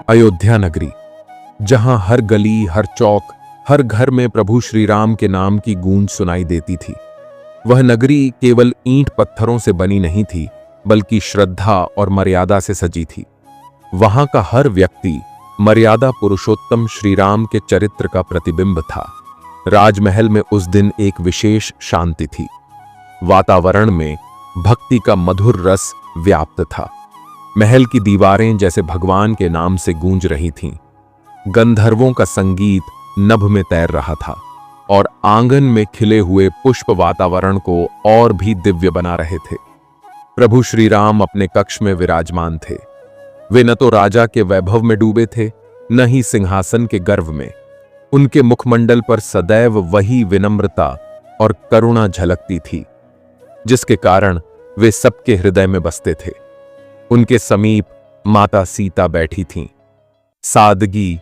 अयोध्या नगरी, जहां हर गली, हर चौक, हर घर में प्रभु श्री राम के नाम की गूंज सुनाई देती थी। वह नगरी केवल ईंट पत्थरों से बनी नहीं थी, बल्कि श्रद्धा और मर्यादा से सजी थी। वहां का हर व्यक्ति मर्यादा पुरुषोत्तम श्री राम के चरित्र का प्रतिबिंब था। राजमहल में उस दिन एक विशेष शांति थी। वातावरण में भक्ति का मधुर रस व्याप्त था। महल की दीवारें जैसे भगवान के नाम से गूंज रही थीं। गंधर्वों का संगीत नभ में तैर रहा था और आंगन में खिले हुए पुष्प वातावरण को और भी दिव्य बना रहे थे। प्रभु श्री राम अपने कक्ष में विराजमान थे। वे न तो राजा के वैभव में डूबे थे, न ही सिंहासन के गर्व में। उनके मुखमंडल पर सदैव वही विनम्रता और करुणा झलकती थी, जिसके कारण वे सबके हृदय में बसते थे। उनके समीप माता सीता बैठी थीं, सादगी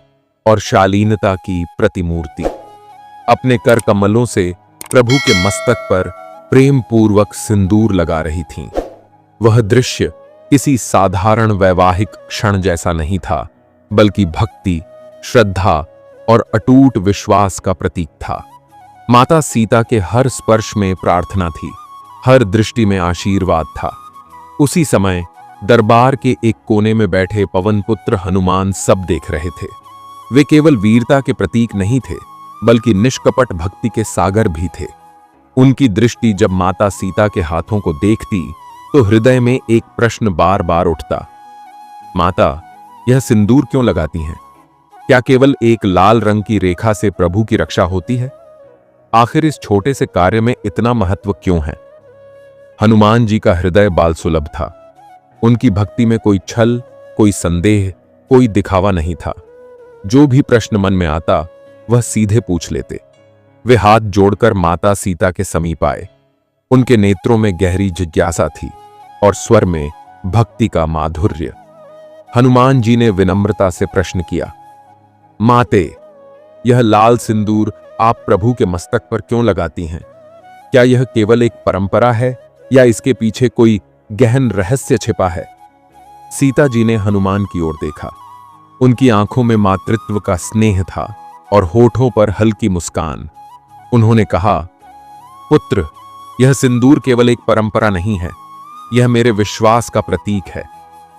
और शालीनता की प्रतिमूर्ति। अपने कर कमलों से प्रभु के मस्तक पर प्रेम पूर्वक सिंदूर लगा रही थीं। वह दृश्य किसी साधारण वैवाहिक क्षण जैसा नहीं था, बल्कि भक्ति, श्रद्धा और अटूट विश्वास का प्रतीक था। माता सीता के हर स्पर्श में प्रार्थना थी, हर दृष्टि में आशीर्वाद था। उसी समय दरबार के एक कोने में बैठे पवन पुत्र हनुमान सब देख रहे थे। वे केवल वीरता के प्रतीक नहीं थे, बल्कि निष्कपट भक्ति के सागर भी थे। उनकी दृष्टि जब माता सीता के हाथों को देखती तो हृदय में एक प्रश्न बार बार उठता, माता, यह सिंदूर क्यों लगाती हैं? क्या केवल एक लाल रंग की रेखा से प्रभु की रक्षा होती है? आखिर इस छोटे से कार्य में इतना महत्व क्यों है? हनुमान जी का हृदय बाल सुलभ था। उनकी भक्ति में कोई छल, कोई संदेह, कोई दिखावा नहीं था। जो भी प्रश्न मन में आता वह सीधे पूछ लेते। वे हाथ जोड़कर माता सीता के समीप आए। उनके नेत्रों में गहरी जिज्ञासा थी और स्वर में भक्ति का माधुर्य। हनुमान जी ने विनम्रता से प्रश्न किया, माते, यह लाल सिंदूर आप प्रभु के मस्तक पर क्यों लगाती हैं? क्या यह केवल एक परंपरा है या इसके पीछे कोई गहन रहस्य छिपा है? सीता जी ने हनुमान की ओर देखा। उनकी आंखों में मातृत्व का स्नेह था और होठों पर हल्की मुस्कान। उन्होंने कहा, पुत्र, यह सिंदूर केवल एक परंपरा नहीं है, यह मेरे विश्वास का प्रतीक है।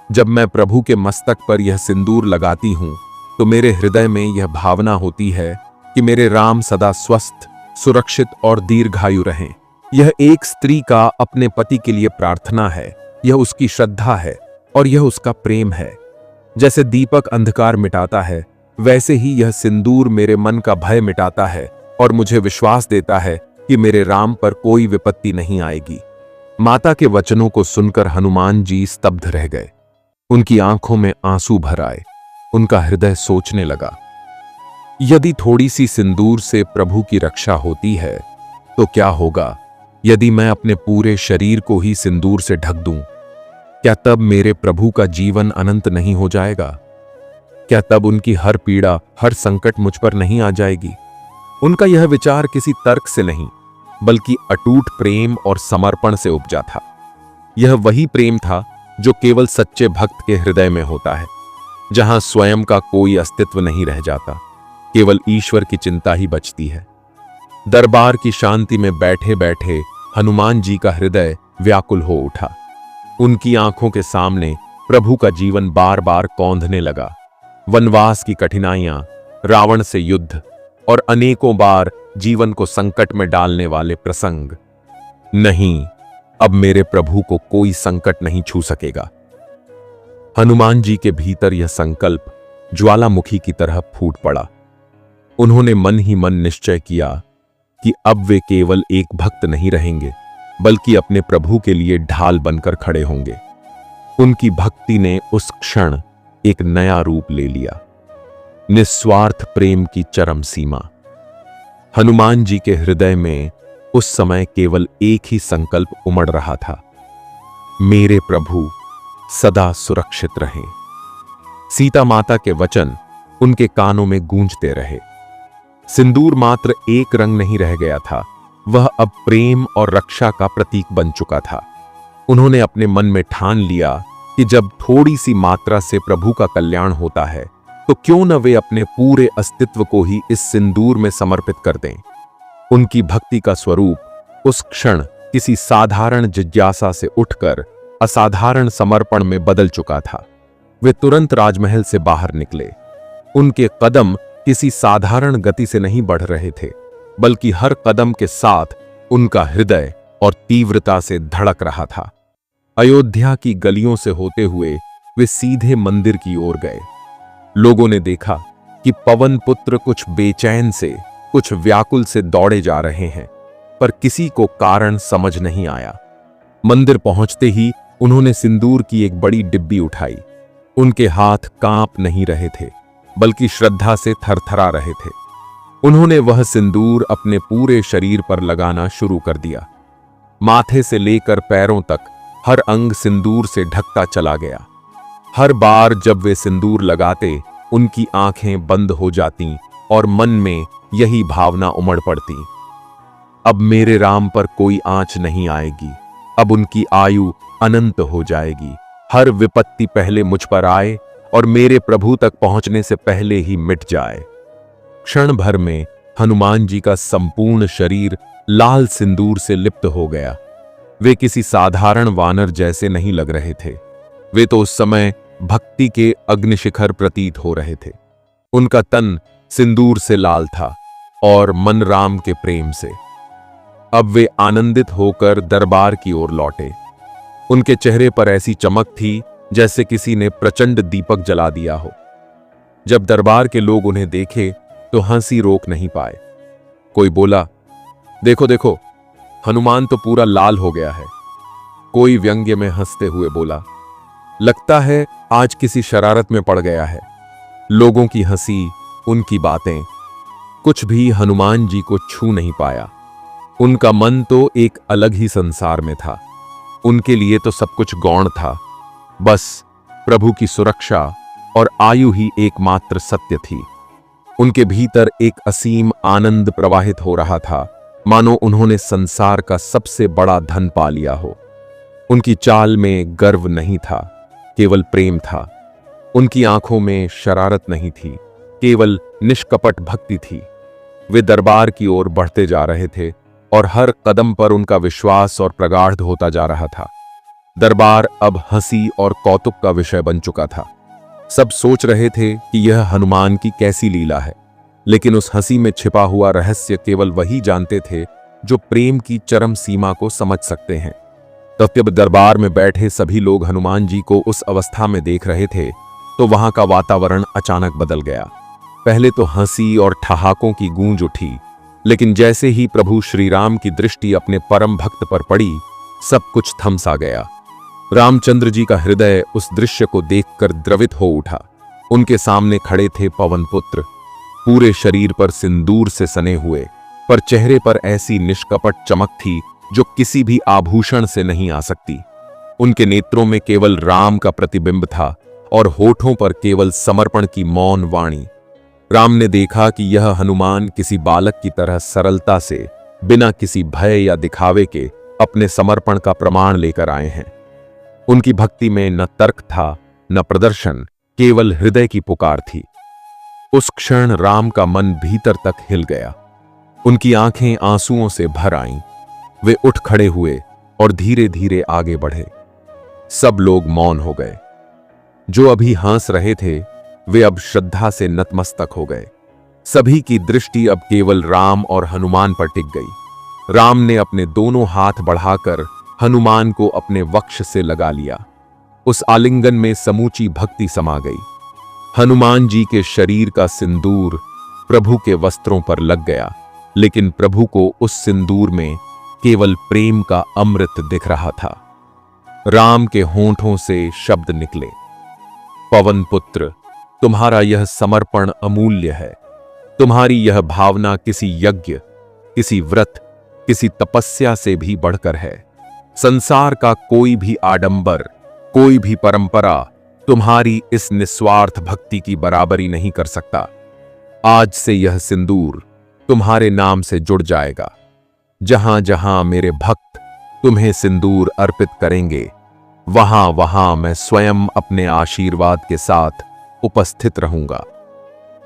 जब मैं प्रभु के मस्तक पर यह सिंदूर लगाती हूं तो मेरे हृदय में यह भावना होती है कि मेरे राम सदा स्वस्थ, सुरक्षित और दीर्घायु रहें। यह एक स्त्री का अपने पति के लिए प्रार्थना है, यह उसकी श्रद्धा है और यह उसका प्रेम है। जैसे दीपक अंधकार मिटाता है, वैसे ही यह सिंदूर मेरे मन का भय मिटाता है और मुझे विश्वास देता है कि मेरे राम पर कोई विपत्ति नहीं आएगी। माता के वचनों को सुनकर हनुमान जी स्तब्ध रह गए। उनकी आंखों में आंसू भर आए। उनका हृदय सोचने लगा, यदि थोड़ी सी सिंदूर से प्रभु की रक्षा होती है तो क्या होगा यदि मैं अपने पूरे शरीर को ही सिंदूर से ढक दूं? क्या तब मेरे प्रभु का जीवन अनंत नहीं हो जाएगा? क्या तब उनकी हर पीड़ा, हर संकट मुझ पर नहीं आ जाएगी? उनका यह विचार किसी तर्क से नहीं, बल्कि अटूट प्रेम और समर्पण से उपजा था। यह वही प्रेम था जो केवल सच्चे भक्त के हृदय में होता है, जहां स्वयं का कोई अस्तित्व नहीं रह जाता, केवल ईश्वर की चिंता ही बचती है। दरबार की शांति में बैठे बैठे हनुमान जी का हृदय व्याकुल हो उठा। उनकी आंखों के सामने प्रभु का जीवन बार बार कौंधने लगा। वनवास की कठिनाइयां, रावण से युद्ध और अनेकों बार जीवन को संकट में डालने वाले प्रसंग। नहीं, अब मेरे प्रभु को कोई संकट नहीं छू सकेगा। हनुमान जी के भीतर यह संकल्प ज्वालामुखी की तरह फूट पड़ा। उन्होंने मन ही मन निश्चय किया कि अब वे केवल एक भक्त नहीं रहेंगे, बल्कि अपने प्रभु के लिए ढाल बनकर खड़े होंगे। उनकी भक्ति ने उस क्षण एक नया रूप ले लिया, निस्वार्थ प्रेम की चरम सीमा। हनुमान जी के हृदय में उस समय केवल एक ही संकल्प उमड़ रहा था, मेरे प्रभु सदा सुरक्षित रहें। सीता माता के वचन उनके कानों में गूंजते रहे। सिंदूर मात्र एक रंग नहीं रह गया था, वह अब प्रेम और रक्षा का प्रतीक बन चुका था। उन्होंने अपने मन में ठान लिया कि जब थोड़ी सी मात्रा से प्रभु का कल्याण होता है तो क्यों न वे अपने पूरे अस्तित्व को ही इस सिंदूर में समर्पित कर दें। उनकी भक्ति का स्वरूप उस क्षण किसी साधारण जिज्ञासा से उठकर असाधारण समर्पण में बदल चुका था। वे तुरंत राजमहल से बाहर निकले। उनके कदम किसी साधारण गति से नहीं बढ़ रहे थे, बल्कि हर कदम के साथ उनका हृदय और तीव्रता से धड़क रहा था। अयोध्या की गलियों से होते हुए वे सीधे मंदिर की ओर गए। लोगों ने देखा कि पवन पुत्र कुछ बेचैन से, कुछ व्याकुल से दौड़े जा रहे हैं, पर किसी को कारण समझ नहीं आया। मंदिर पहुंचते ही उन्होंने सिंदूर की एक बड़ी डिब्बी उठाई। उनके हाथ कांप नहीं रहे थे, बल्कि श्रद्धा से थरथरा रहे थे। उन्होंने वह सिंदूर अपने पूरे शरीर पर लगाना शुरू कर दिया। माथे से लेकर पैरों तक हर अंग सिंदूर से ढकता चला गया। हर बार जब वे सिंदूर लगाते, उनकी आंखें बंद हो जातीं और मन में यही भावना उमड़ पड़ती, अब मेरे राम पर कोई आंच नहीं आएगी, अब उनकी आयु अनंत हो जाएगी। हर विपत्ति पहले मुझ पर आए और मेरे प्रभु तक पहुंचने से पहले ही मिट जाए। क्षण भर में हनुमान जी का संपूर्ण शरीर लाल सिंदूर से लिप्त हो गया। वे किसी साधारण वानर जैसे नहीं लग रहे थे। वे तो उस समय भक्ति के अग्निशिखर प्रतीत हो रहे थे। उनका तन सिंदूर से लाल था और मन राम के प्रेम से। अब वे आनंदित होकर दरबार की ओर लौटे। उनके चेहरे पर ऐसी चमक थी जैसे किसी ने प्रचंड दीपक जला दिया हो। जब दरबार के लोग उन्हें देखे तो हंसी रोक नहीं पाए। कोई बोला, देखो देखो, हनुमान तो पूरा लाल हो गया है। कोई व्यंग्य में हंसते हुए बोला, लगता है आज किसी शरारत में पड़ गया है। लोगों की हंसी, उनकी बातें, कुछ भी हनुमान जी को छू नहीं पाया। उनका मन तो एक अलग ही संसार में था। उनके लिए तो सब कुछ गौण था। बस प्रभु की सुरक्षा और आयु ही एकमात्र सत्य थी। उनके भीतर एक असीम आनंद प्रवाहित हो रहा था, मानो उन्होंने संसार का सबसे बड़ा धन पा लिया हो। उनकी चाल में गर्व नहीं था, केवल प्रेम था। उनकी आंखों में शरारत नहीं थी, केवल निष्कपट भक्ति थी। वे दरबार की ओर बढ़ते जा रहे थे और हर कदम पर उनका विश्वास और प्रगाढ़ होता जा रहा था। दरबार अब हंसी और कौतुक का विषय बन चुका था। सब सोच रहे थे कि यह हनुमान की कैसी लीला है, लेकिन उस हंसी में छिपा हुआ रहस्य केवल वही जानते थे जो प्रेम की चरम सीमा को समझ सकते हैं। तब जब दरबार में बैठे सभी लोग हनुमान जी को उस अवस्था में देख रहे थे, तो वहां का वातावरण अचानक बदल गया। पहले तो हंसी और ठहाकों की गूंज उठी, लेकिन जैसे ही प्रभु श्री राम की दृष्टि अपने परम भक्त पर पड़ी, सब कुछ थम सा गया। रामचंद्र जी का हृदय उस दृश्य को देखकर द्रवित हो उठा। उनके सामने खड़े थे पवन पुत्र, पूरे शरीर पर सिंदूर से सने हुए, पर चेहरे पर ऐसी निष्कपट चमक थी जो किसी भी आभूषण से नहीं आ सकती। उनके नेत्रों में केवल राम का प्रतिबिंब था और होठों पर केवल समर्पण की मौन वाणी। राम ने देखा कि यह हनुमान किसी बालक की तरह सरलता से, बिना किसी भय या दिखावे के, अपने समर्पण का प्रमाण लेकर आए हैं। उनकी भक्ति में न तर्क था, न प्रदर्शन, केवल हृदय की पुकार थी। उस क्षण राम का मन भीतर तक हिल गया। उनकी आंखें आंसुओं से भर आईं। वे उठ खड़े हुए और धीरे धीरे आगे बढ़े। सब लोग मौन हो गए। जो अभी हंस रहे थे, वे अब श्रद्धा से नतमस्तक हो गए। सभी की दृष्टि अब केवल राम और हनुमान पर टिक गई। राम ने अपने दोनों हाथ बढ़ाकर हनुमान को अपने वक्ष से लगा लिया। उस आलिंगन में समूची भक्ति समा गई। हनुमान जी के शरीर का सिंदूर प्रभु के वस्त्रों पर लग गया, लेकिन प्रभु को उस सिंदूर में केवल प्रेम का अमृत दिख रहा था। राम के होंठों से शब्द निकले, पवन पुत्र, तुम्हारा यह समर्पण अमूल्य है। तुम्हारी यह भावना किसी यज्ञ, किसी व्रत, किसी तपस्या से भी बढ़कर है। संसार का कोई भी आडंबर, कोई भी परंपरा तुम्हारी इस निस्वार्थ भक्ति की बराबरी नहीं कर सकता। आज से यह सिंदूर तुम्हारे नाम से जुड़ जाएगा। जहां जहां मेरे भक्त तुम्हें सिंदूर अर्पित करेंगे, वहां वहां मैं स्वयं अपने आशीर्वाद के साथ उपस्थित रहूंगा।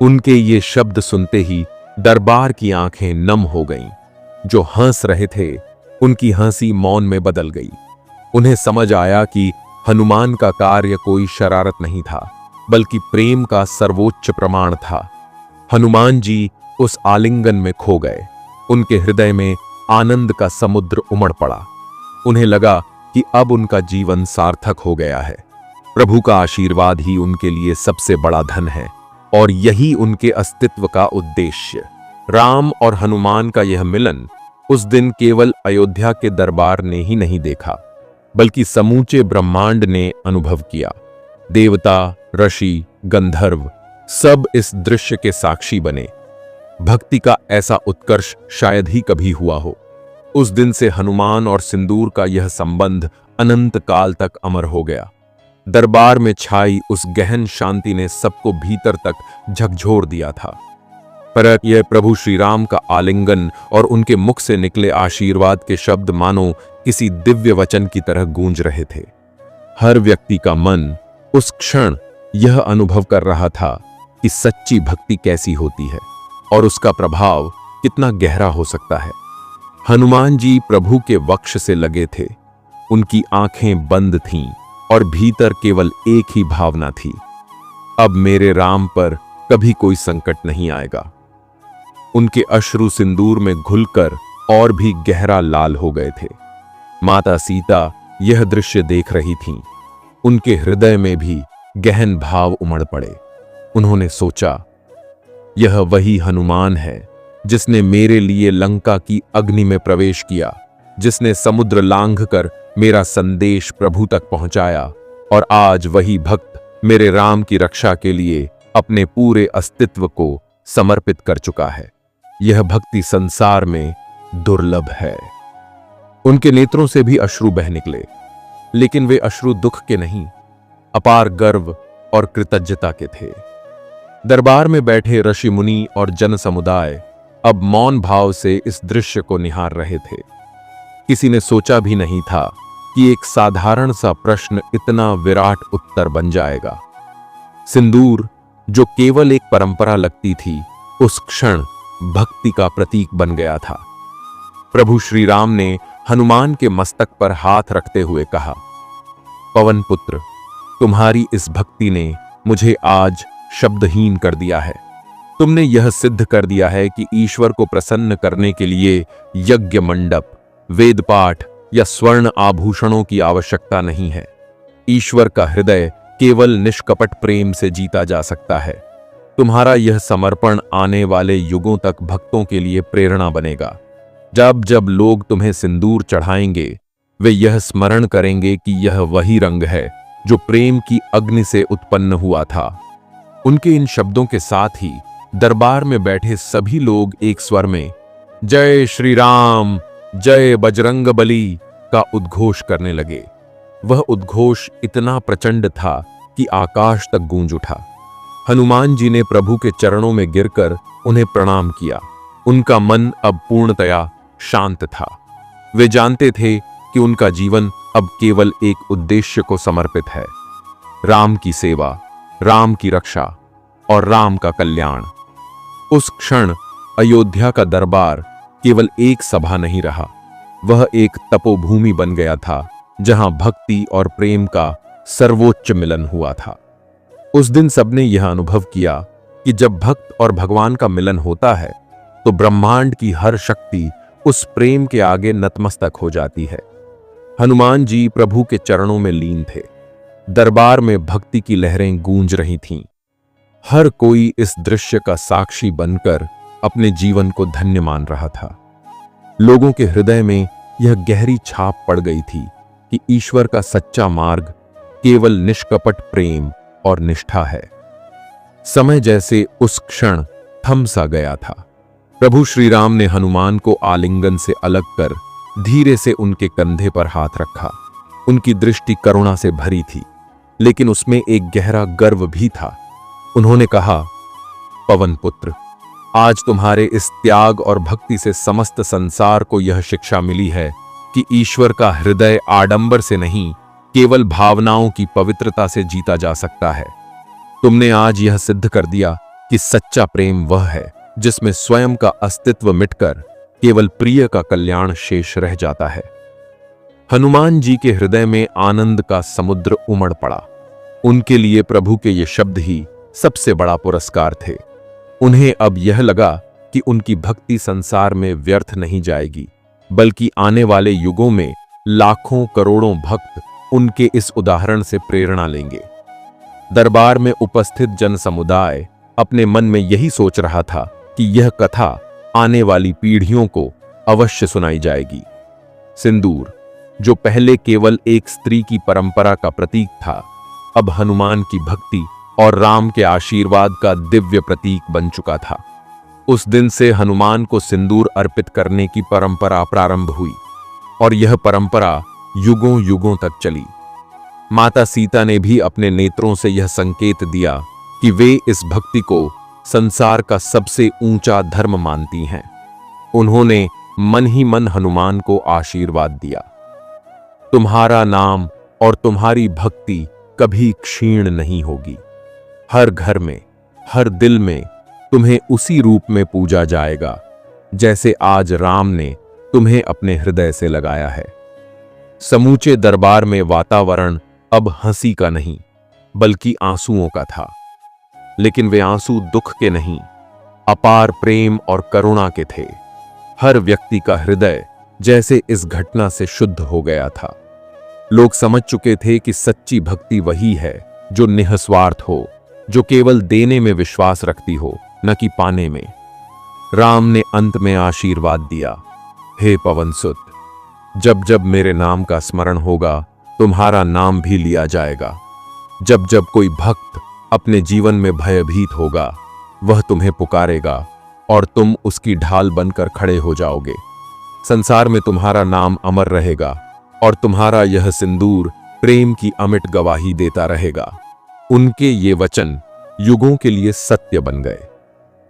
उनके ये शब्द सुनते ही दरबार की आंखें नम हो गईं। जो हंस रहे थे उनकी हंसी मौन में बदल गई। उन्हें समझ आया कि हनुमान का कार्य कोई शरारत नहीं था, बल्कि प्रेम का सर्वोच्च प्रमाण था। हनुमान जी उस आलिंगन में खो गए। उनके हृदय में आनंद का समुद्र उमड़ पड़ा। उन्हें लगा कि अब उनका जीवन सार्थक हो गया है। प्रभु का आशीर्वाद ही उनके लिए सबसे बड़ा धन है और यही उनके अस्तित्व का उद्देश्य। राम और हनुमान का यह मिलन उस दिन केवल अयोध्या के दरबार ने ही नहीं देखा, बल्कि समूचे ब्रह्मांड ने अनुभव किया। देवता, ऋषि, गंधर्व सब इस दृश्य के साक्षी बने। भक्ति का ऐसा उत्कर्ष शायद ही कभी हुआ हो। उस दिन से हनुमान और सिंदूर का यह संबंध अनंत काल तक अमर हो गया। दरबार में छाई उस गहन शांति ने सबको भीतर तक झकझोर दिया था। पर यह प्रभु श्री राम का आलिंगन और उनके मुख से निकले आशीर्वाद के शब्द मानो किसी दिव्य वचन की तरह गूंज रहे थे। हर व्यक्ति का मन उस क्षण यह अनुभव कर रहा था कि सच्ची भक्ति कैसी होती है और उसका प्रभाव कितना गहरा हो सकता है। हनुमान जी प्रभु के वक्ष से लगे थे। उनकी आंखें बंद थीं और भीतर केवल एक ही भावना थी, अब मेरे राम पर कभी कोई संकट नहीं आएगा। उनके अश्रु सिंदूर में घुलकर और भी गहरा लाल हो गए थे। माता सीता यह दृश्य देख रही थीं। उनके हृदय में भी गहन भाव उमड़ पड़े। उन्होंने सोचा, यह वही हनुमान है जिसने मेरे लिए लंका की अग्नि में प्रवेश किया, जिसने समुद्र लांघकर मेरा संदेश प्रभु तक पहुंचाया, और आज वही भक्त मेरे राम की रक्षा के लिए अपने पूरे अस्तित्व को समर्पित कर चुका है। यह भक्ति संसार में दुर्लभ है। उनके नेत्रों से भी अश्रु बह निकले, लेकिन वे अश्रु दुख के नहीं, अपार गर्व और कृतज्ञता के थे। दरबार में बैठे ऋषि मुनि और जन समुदाय अब मौन भाव से इस दृश्य को निहार रहे थे। किसी ने सोचा भी नहीं था कि एक साधारण सा प्रश्न इतना विराट उत्तर बन जाएगा। सिंदूर, जो केवल एक परंपरा लगती थी, उस क्षण भक्ति का प्रतीक बन गया था। प्रभु श्री राम ने हनुमान के मस्तक पर हाथ रखते हुए कहा, पवन पुत्र, तुम्हारी इस भक्ति ने मुझे आज शब्दहीन कर दिया है। तुमने यह सिद्ध कर दिया है कि ईश्वर को प्रसन्न करने के लिए यज्ञ मंडप, वेद पाठ या स्वर्ण आभूषणों की आवश्यकता नहीं है। ईश्वर का हृदय केवल निष्कपट प्रेम से जीता जा सकता है। तुम्हारा यह समर्पण आने वाले युगों तक भक्तों के लिए प्रेरणा बनेगा। जब जब लोग तुम्हें सिंदूर चढ़ाएंगे, वे यह स्मरण करेंगे कि यह वही रंग है जो प्रेम की अग्नि से उत्पन्न हुआ था। उनके इन शब्दों के साथ ही दरबार में बैठे सभी लोग एक स्वर में जय श्री राम, जय बजरंगबली का उद्घोष करने लगे। वह उद्घोष इतना प्रचंड था कि आकाश तक गूंज उठा। हनुमान जी ने प्रभु के चरणों में गिरकर उन्हें प्रणाम किया। उनका मन अब पूर्णतया शांत था। वे जानते थे कि उनका जीवन अब केवल एक उद्देश्य को समर्पित है, राम की सेवा, राम की रक्षा और राम का कल्याण। उस क्षण अयोध्या का दरबार केवल एक सभा नहीं रहा, वह एक तपोभूमि बन गया था जहां भक्ति और प्रेम का सर्वोच्च मिलन हुआ था। उस दिन सबने यह अनुभव किया कि जब भक्त और भगवान का मिलन होता है तो ब्रह्मांड की हर शक्ति उस प्रेम के आगे नतमस्तक हो जाती है। हनुमान जी प्रभु के चरणों में लीन थे। दरबार में भक्ति की लहरें गूंज रही थीं। हर कोई इस दृश्य का साक्षी बनकर अपने जीवन को धन्य मान रहा था। लोगों के हृदय में यह गहरी छाप पड़ गई थी कि ईश्वर का सच्चा मार्ग केवल निष्कपट प्रेम और निष्ठा है। समय जैसे उस क्षण थम सा गया था। प्रभु श्री राम ने हनुमान को आलिंगन से अलग कर धीरे से उनके कंधे पर हाथ रखा। उनकी दृष्टि करुणा से भरी थी, लेकिन उसमें एक गहरा गर्व भी था। उन्होंने कहा, पवन पुत्र, आज तुम्हारे इस त्याग और भक्ति से समस्त संसार को यह शिक्षा मिली है कि ईश्वर का हृदय आडंबर से नहीं, केवल भावनाओं की पवित्रता से जीता जा सकता है। तुमने आज यह सिद्ध कर दिया कि सच्चा प्रेम वह है जिसमें स्वयं का अस्तित्व मिटकर केवल प्रिय का कल्याण शेष रह जाता है। हनुमान जी के हृदय में आनंद का समुद्र उमड़ पड़ा। उनके लिए प्रभु के ये शब्द ही सबसे बड़ा पुरस्कार थे। उन्हें अब यह लगा कि उनकी भक्ति संसार में व्यर्थ नहीं जाएगी, बल्कि आने वाले युगों में लाखों करोड़ों भक्त उनके इस उदाहरण से प्रेरणा लेंगे। दरबार में उपस्थित जन समुदाय अपने मन में यही सोच रहा था कि यह कथा आने वाली पीढ़ियों को अवश्य सुनाई जाएगी। सिंदूर, जो पहले केवल एक स्त्री की परंपरा का प्रतीक था, अब हनुमान की भक्ति और राम के आशीर्वाद का दिव्य प्रतीक बन चुका था। उस दिन से हनुमान को सिंदूर अर्पित करने की परंपरा प्रारंभ हुई और यह परंपरा युगों युगों तक चली। माता सीता ने भी अपने नेत्रों से यह संकेत दिया कि वे इस भक्ति को संसार का सबसे ऊंचा धर्म मानती हैं। उन्होंने मन ही मन हनुमान को आशीर्वाद दिया, तुम्हारा नाम और तुम्हारी भक्ति कभी क्षीण नहीं होगी। हर घर में, हर दिल में तुम्हें उसी रूप में पूजा जाएगा जैसे आज राम ने तुम्हें अपने हृदय से लगाया है। समूचे दरबार में वातावरण अब हंसी का नहीं बल्कि आंसुओं का था, लेकिन वे आंसू दुख के नहीं, अपार प्रेम और करुणा के थे। हर व्यक्ति का हृदय जैसे इस घटना से शुद्ध हो गया था। लोग समझ चुके थे कि सच्ची भक्ति वही है जो निस्वार्थ हो, जो केवल देने में विश्वास रखती हो, न कि पाने में। राम ने अंत में आशीर्वाद दिया, हे पवनसुत, जब जब मेरे नाम का स्मरण होगा तुम्हारा नाम भी लिया जाएगा। जब जब कोई भक्त अपने जीवन में भयभीत होगा, वह तुम्हें पुकारेगा और तुम उसकी ढाल बनकर खड़े हो जाओगे। संसार में तुम्हारा नाम अमर रहेगा और तुम्हारा यह सिंदूर प्रेम की अमिट गवाही देता रहेगा। उनके ये वचन युगों के लिए सत्य बन गए।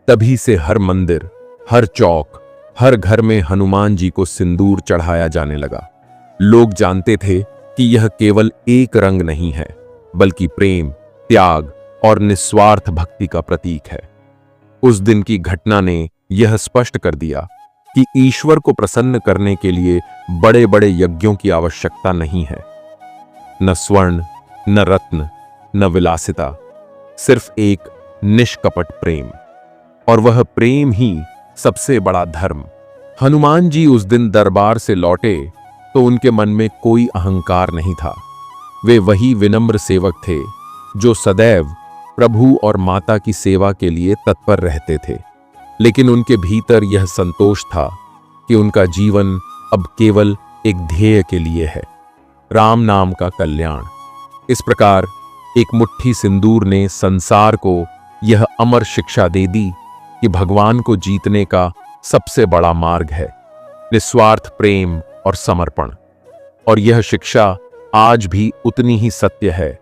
तभी से हर मंदिर, हर चौक, हर घर में हनुमान जी को सिंदूर चढ़ाया जाने लगा। लोग जानते थे कि यह केवल एक रंग नहीं है, बल्कि प्रेम, त्याग और निस्वार्थ भक्ति का प्रतीक है। उस दिन की घटना ने यह स्पष्ट कर दिया कि ईश्वर को प्रसन्न करने के लिए बड़े बड़े यज्ञों की आवश्यकता नहीं है। न स्वर्ण, न रत्न, न विलासिता, सिर्फ एक निष्कपट प्रेम, और वह प्रेम ही सबसे बड़ा धर्म। हनुमान जी उस दिन दरबार से लौटे तो उनके मन में कोई अहंकार नहीं था। वे वही विनम्र सेवक थे जो सदैव प्रभु और माता की सेवा के लिए तत्पर रहते थे। लेकिन उनके भीतर यह संतोष था कि उनका जीवन अब केवल एक ध्येय के लिए है, राम नाम का कल्याण। इस प्रकार एक मुट्ठी सिंदूर ने संसार को यह अमर शिक्षा दे दी कि भगवान को जीतने का सबसे बड़ा मार्ग है निस्वार्थ प्रेम और समर्पण। और यह शिक्षा आज भी उतनी ही सत्य है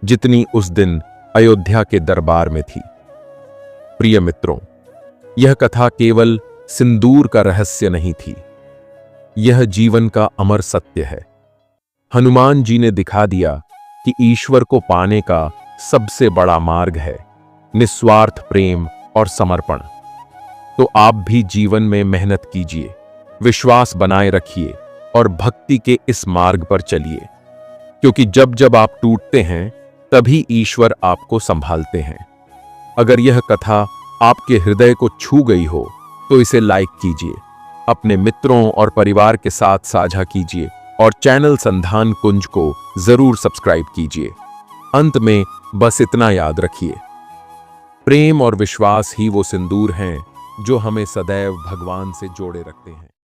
जितनी उस दिन अयोध्या के दरबार में थी। प्रिय मित्रों, यह कथा केवल सिंदूर का रहस्य नहीं थी, यह जीवन का अमर सत्य है। हनुमान जी ने दिखा दिया कि ईश्वर को पाने का सबसे बड़ा मार्ग है निस्वार्थ प्रेम और समर्पण। तो आप भी जीवन में मेहनत कीजिए, विश्वास बनाए रखिए और भक्ति के इस मार्ग पर चलिए, क्योंकि जब जब आप टूटते हैं तभी ईश्वर आपको संभालते हैं। अगर यह कथा आपके हृदय को छू गई हो तो इसे लाइक कीजिए, अपने मित्रों और परिवार के साथ साझा कीजिए और चैनल संधान कुंज को जरूर सब्सक्राइब कीजिए। अंत में बस इतना याद रखिए, प्रेम और विश्वास ही वो सिंदूर हैं जो हमें सदैव भगवान से जोड़े रखते हैं।